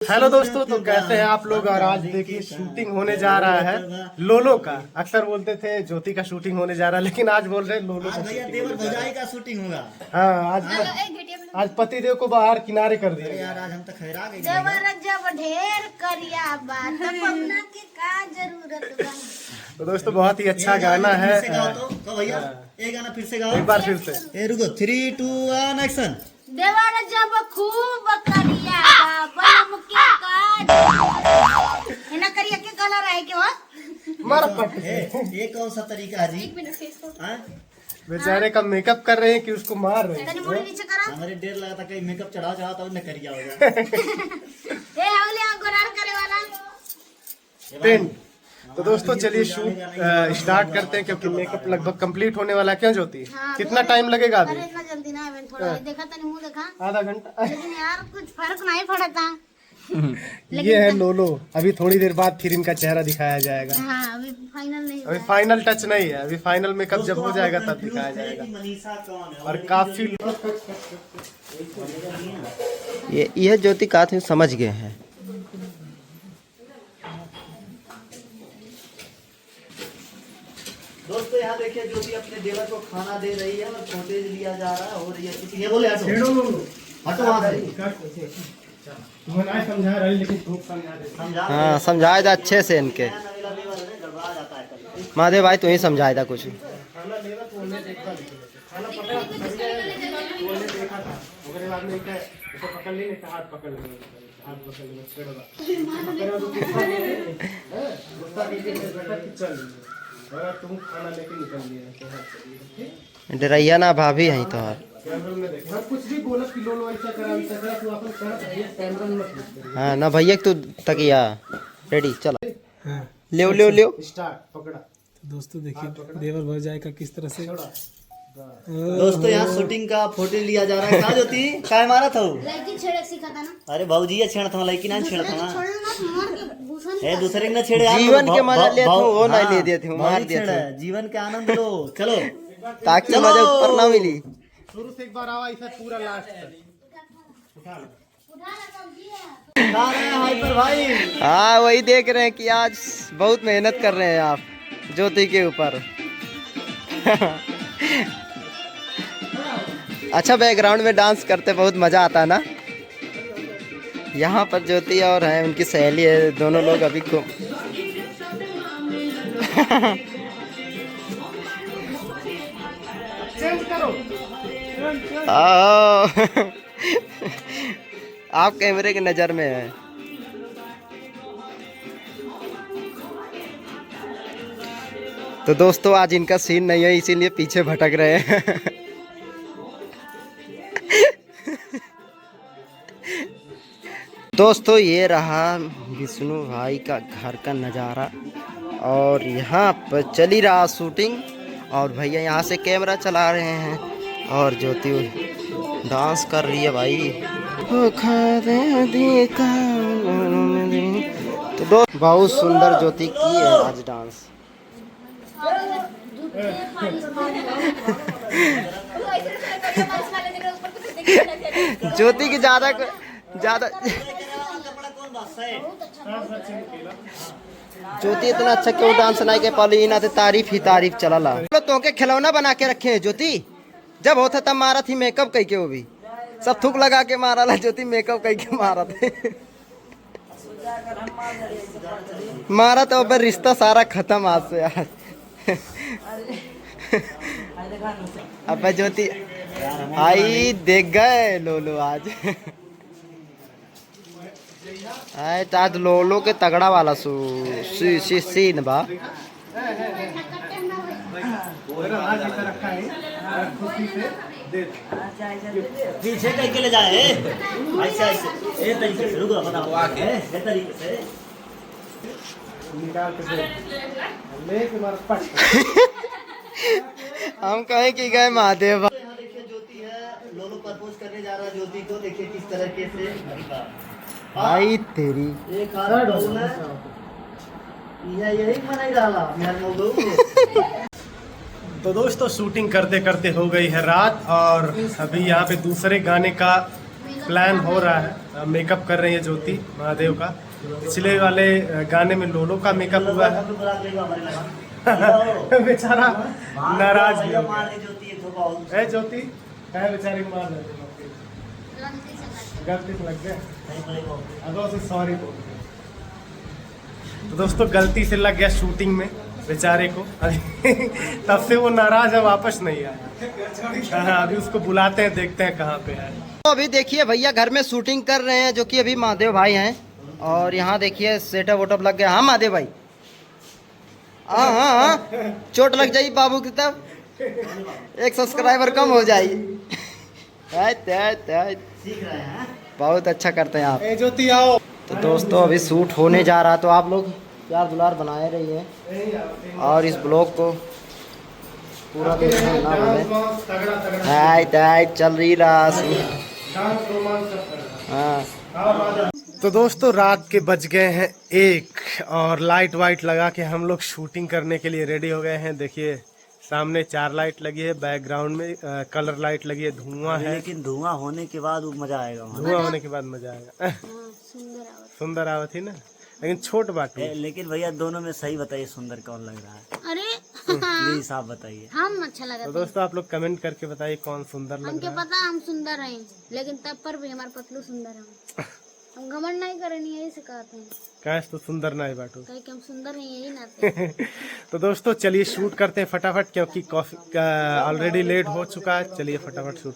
Hello दोस्तों, तो कैसे हैं आप लोग। और आज देखिए शूटिंग होने जा रहा है लोलो का। अक्सर बोलते थे ज्योति का शूटिंग होने जा रहा है, लेकिन आज बोल रहे हैं लोलो का भैया शूटिंग देवर होने जा रहा भौजाई है। का शूटिंग होगा। हाँ, आज पतिदेव को बाहर किनारे कर दिया अरे गया। यार आज हम तो खैरा गए जबर जब ढेर करिया बात पहुना के का जरूरत बा। तो दोस्तों बहुत ही अच्छा गाना है। फिर से गाओ तो कहो भैया ये गाना फिर से गाओ एक बार फिर से। ए रुको 3 2 1 एक्शन। देवर जब खूब करिया बा बलम के का एना करिया के कलर है के हो मर पट ये कौन सा तरीका है जी? एक मिनट फेस को हाँ? बेचारे का मेकअप कर रहे हैं कि उसको मार रहे तनी हैं। मुड़ी नीचे करा हमारे डेर लगा था कहीं मेकअप चढ़ा तो न करिया होगा। ए हवले गोरार करे वाला टेंट। तो दोस्तों चलिए शूट स्टार्ट करते हैं, क्योंकि मेकअप लगभग कंप्लीट होने वाला है। क्यों ज्योति, कितना टाइम लगेगा अरे अभी? इतना जल्दी ना इवेंट थोड़ा देखा तनी मुंह देखा, आधा घंटा। लेकिन यार कुछ फर्क नहीं पड़ता। ये है लोलो। अभी थोड़ी देर बाद फिर इनका चेहरा दिखाया जाएगा। हाँ अभी फाइनल नहीं हुआ अभी है। फाइनल टच नहीं है, अभी फाइनल मेकअप जब हो जाएगा तब दिखाया जाएगा। मनीषा कौन है? और काफी यह ज्योति का थे समझ गए हैं। दोस्तों यहाँ देखिए ज्योति अपने देवर को खाना दे रही है और फुटेज लिया जा रहा है। हो रही है शूटिंग। ये बोले हटो वहाँ से। समझा रही, लेकिन खूब समझा रही। समझा हाँ समझाए था अच्छे से इनके। नवेला देवर है गड़बड़ा जाता है कभी। महादेव भाई तू ही समझाए था कुछ। खाना लेगा तो उन्हें देखा खाना पकड़ा बोलने देखा था, मगर बाद में क्या उसको पकड़ ली, नहीं हाथ पकड़ लेंगे, हाथ पकड़ लेंगे, छेड़वा गुस्सा कीजिए बेटा कि चल अगर तुम खाना लेके निकल लिया तो हाथ चलिए। डरैया ना भाभी है तो यार। कैमरा में देखे हम कुछ भी बोला कि लोलो ऐसा करा वैसा करा, तू अपन कर भैया कैमरा में मत यूज कर। हाँ ना भैया तू तकिया रेडी चलो ले ले ले। स्टार्ट पकड़ा। दोस्तों देखिए देवर भौजाई का किस तरह से दोस्तों यहाँ शूटिंग का फोटो लिया जा रहा है। कहा ज्योति काय मारा था वो? लड़की छेड़े सीखा था ना, अरे भाऊजी छेड़ था लड़की ना छेड़ था ना। छोड़ना मत मार के भूषण ए दूसरे के ना छेड़े यार। जीवन के भाव- मजा भाव- ले थे, वो हाँ, नहीं ले दिए थे, वो मार भाऊजी दिए छेड़ा थे। है। जीवन के आनंद लो चलो। ताकि चलो। मजा ऊपर ना मिली। शुरू से एक बार आवा ऐसा पूरा लास्ट तक खा रहे हैं हाइपर भाई। हाँ वही देख रहे हैं कि आज बहुत मेहनत कर रहे हैं आप ज्योति के ऊपर। अच्छा बैकग्राउंड में डांस करते बहुत मजा आता है ना। यहाँ पर ज्योति और है उनकी सहेली है, दोनों लोग अभी को चेंज करो। आओ। आप कैमरे की नजर में है। तो दोस्तों आज इनका सीन नहीं है, इसीलिए पीछे भटक रहे हैं। दोस्तों ये रहा विष्णु भाई का घर का नज़ारा और यहाँ पर चली रहा शूटिंग और भैया यहाँ से कैमरा चला रहे हैं और ज्योति डांस कर रही है भाई। तो दोस्त बहुत सुंदर ज्योति की है आज डांस। ज्योति की ज्यादा कपड़ा कौन बात है? ज्योति इतना अच्छा क्यों डांस नहीं के पाली, ना तारीफ ही तारीफ चला। तो के खिलौना बना के रखे हैं ज्योति, जब होता तब मारा थी मेकअप कई के, वो भी सब थूक लगा के मारा ला। ज्योति मेकअप कई के मारा थे, मारा तो अब रिश्ता सारा खत्म आज से आज। अब ज्योति आई देख गए लोलो आज। आज लोलो के तगड़ा वाला सीन बा। पीछे कहीं के ले जाए ऐसे ऐसे ए तरीके से रुको बताओ आके ए तरीके से निकाल के लेके मार पट। हम कहें कि गए महादेव। यहाँ देखिए ज्योति है लोलो प्रपोज करने जा रहा है ज्योति को। देखिए किस तरीके से भाई तेरी एक हाथ डाउन है यही मनाई रहा यार मौलू। तो दोस्तों शूटिंग करते करते हो गई है रात और अभी यहाँ पे दूसरे गाने का प्लान हो रहा है, मेकअप कर रही है ज्योति महादेव का। पिछले वाले गाने में लोलो का मेकअप हुआ है। बेचारा नाराज भी हो गया। ए ज्योति है बेचारे को मार गलती से लग गया, सॉरी। तो दोस्तों गलती से लग गया शूटिंग में बेचारे को। तब से वो नाराज है, वापस नहीं आया। हाँ, अभी उसको बुलाते हैं, देखते हैं कहाँ पे है। तो अभी देखिए भैया घर में शूटिंग कर रहे हैं, जो कि अभी महादेव भाई हैं। और यहाँ देखिए सेटअप वोटअप लग गया। हाँ महादेव भाई, हाँ हाँ हाँ, चोट लग जाई बाबू की तब, एक सब्सक्राइबर कम हो जाई। बहुत अच्छा करते हैं आप। ज्योति आओ। तो दोस्तों अभी शूट होने जा रहा, तो आप लोग प्यार दुलार बनाए रहिए और इस ब्लॉग को पूरा देखना ना भूलें। हाय चल रही रहा शूट। हाँ तो दोस्तों रात के बज गए हैं 1 और लाइट वाइट लगा के हम लोग शूटिंग करने के लिए रेडी हो गए हैं। देखिए सामने 4 लाइट लगी है, बैकग्राउंड में कलर लाइट लगी है, धुआं है। लेकिन धुआं होने के बाद वो मजा आएगा। धुआं होने के बाद मजा आएगा। सुंदर आवत ही ना, लेकिन छोट बात है। लेकिन भैया दोनों में सही बताइए, सुंदर कौन लग रहा है? अरे प्लीज आप बताइए। हम अच्छा लगा। तो दोस्तों आप लोग कमेंट करके बताइए कौन सुंदर लग हमके रहा है। पता हम सुंदर हैं, लेकिन तब पर भी हमारे पतलू सुंदर हैं। हम घमंड नहीं करेंगे, यही से कहते हैं। कैसे तो सुंदर ना है बाटू। कहीं कि हम सुंदर हैं, यही नाते। तो दोस्तों चलिए शूट करते हैं फटाफट, क्योंकि कॉफी ऑलरेडी लेट हो चुका है। चलिए फटाफट शूट।